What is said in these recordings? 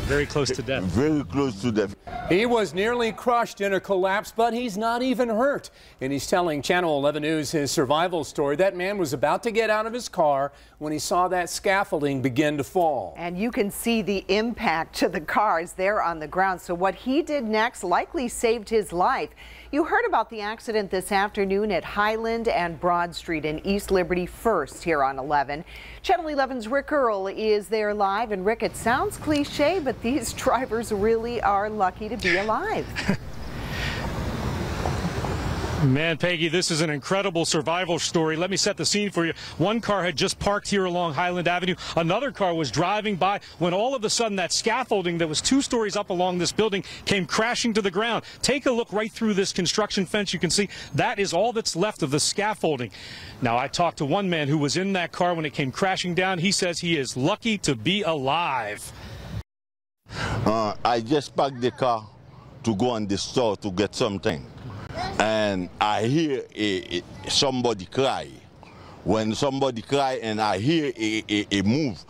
Very close to death. Very close to death. He was nearly crushed in a collapse, but he's not even hurt. And he's telling Channel 11 News his survival story. That man was about to get out of his car when he saw that scaffolding begin to fall. And you can see the impact to the cars there on the ground. So what he did next likely saved his life. You heard about the accident this afternoon at Highland and Broad Street in East Liberty first here on 11. Channel 11's Rick Earl is there live. And Rick, it sounds cliche, but these drivers really are lucky to be alive. Man, Peggy, this is an incredible survival story. Let me set the scene for you. One car had just parked here along Highland Avenue. Another car was driving by when all of a sudden that scaffolding that was 2 stories up along this building came crashing to the ground. Take a look right through this construction fence. You can see that is all that's left of the scaffolding. Now, I talked to one man who was in that car when it came crashing down. He says he is lucky to be alive. I just parked the car to go in the store to get something. And I hear somebody cry. When somebody cry and I hear a move.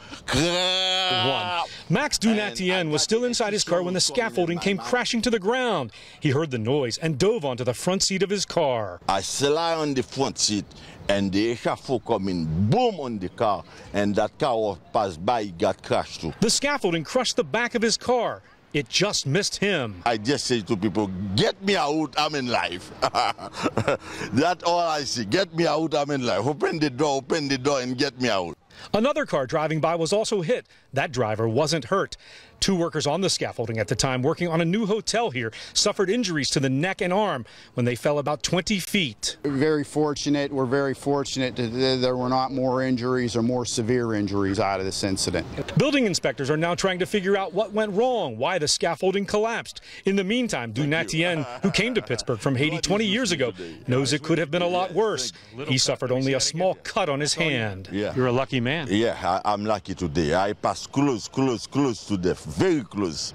Max Dunatien was still inside his car when the scaffolding came crashing to the ground. He heard the noise and dove onto the front seat of his car. I slide on the front seat and the echauffeur come in, boom, on the car, and that car was passed by, got crashed too. The scaffolding crushed the back of his car. It just missed him. I just say to people, get me out, I'm in life. That's all I see. Get me out, I'm in life. Open the door and get me out. Another car driving by was also hit. That driver wasn't hurt. 2 workers on the scaffolding at the time working on a new hotel here suffered injuries to the neck and arm when they fell about 20 feet. Very fortunate. We're very fortunate that there were not more injuries or more severe injuries out of this incident. Building inspectors are now trying to figure out what went wrong, why the scaffolding collapsed. In the meantime, Dunatien, who came to Pittsburgh from Haiti 20 years ago, knows it could have been a lot worse. He suffered only a small cut on his hand. Yeah. You're a lucky man. Yeah, I'm lucky today. I passed close to death. Very close.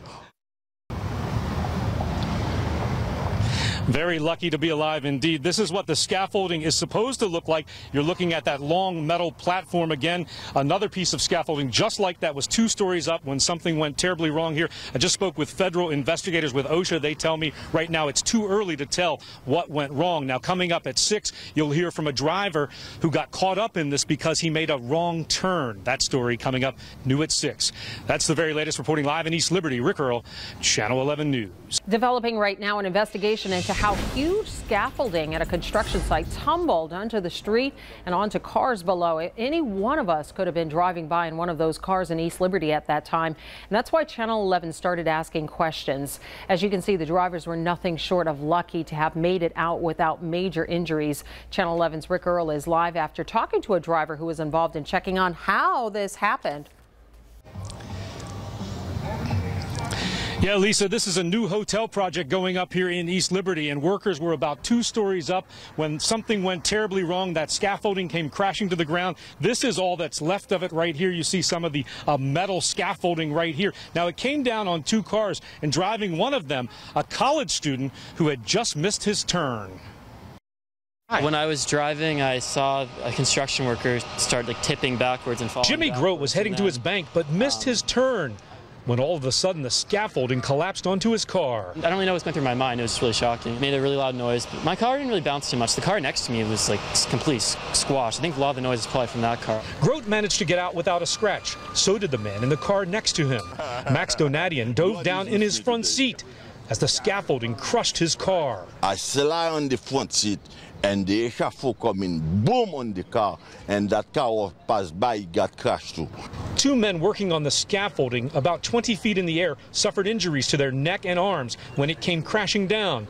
Very lucky to be alive indeed. This is what the scaffolding is supposed to look like. You're looking at that long metal platform again. Another piece of scaffolding just like that was 2 stories up when something went terribly wrong here. I just spoke with federal investigators with OSHA. They tell me right now it's too early to tell what went wrong. Now, coming up at 6, you'll hear from a driver who got caught up in this because he made a wrong turn. That story coming up new at 6. That's the very latest. Reporting live in East Liberty, Rick Earl, Channel 11 News. Developing right now an investigation into how huge scaffolding at a construction site tumbled onto the street and onto cars below it. Any one of us could have been driving by in one of those cars in East Liberty at that time. And that's why Channel 11 started asking questions. As you can see, the drivers were nothing short of lucky to have made it out without major injuries. Channel 11's Rick Earl is live after talking to a driver who was involved in checking on how this happened. Yeah, Lisa, this is a new hotel project going up here in East Liberty, and workers were about 2 stories up when something went terribly wrong. That scaffolding came crashing to the ground. This is all that's left of it right here. You see some of the metal scaffolding right here. Now, it came down on 2 cars, and driving one of them, a college student who had just missed his turn. When I was driving, I saw a construction worker start tipping backwards and falling. Jimmy Grote was heading to his bank, but missed his turn when all of a sudden the scaffolding collapsed onto his car. I don't really know what's going through my mind. It was really shocking. It made a really loud noise, but my car didn't really bounce too much. The car next to me was completely squashed. I think a lot of the noise is probably from that car. Grote managed to get out without a scratch. So did the man in the car next to him. Max Dunatien dove down in his front seat as the scaffolding crushed his car. I slide on the front seat and the echauffeur come in, boom, on the car, and that car was passed by, got crashed too. 2 men working on the scaffolding about 20 feet in the air suffered injuries to their neck and arms when it came crashing down.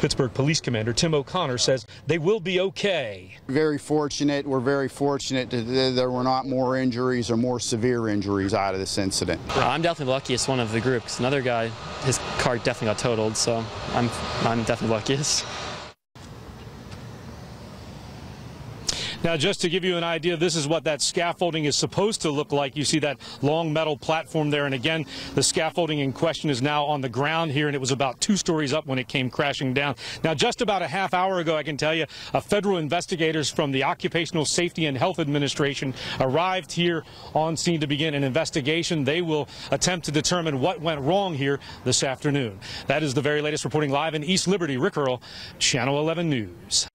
Pittsburgh Police Commander Tim O'Connor says they will be okay. Very fortunate. We're very fortunate that there were not more injuries or more severe injuries out of this incident. I'm definitely the luckiest one of the group, because another guy, his car definitely got totaled, so I'm definitely luckiest. Now, just to give you an idea, this is what that scaffolding is supposed to look like. You see that long metal platform there, and again, the scaffolding in question is now on the ground here, and it was about 2 stories up when it came crashing down. Now, just about a half hour ago, I can tell you, federal investigators from the Occupational Safety and Health Administration arrived here on scene to begin an investigation. They will attempt to determine what went wrong here this afternoon. That is the very latest reporting live in East Liberty. Rick Earl, Channel 11 News.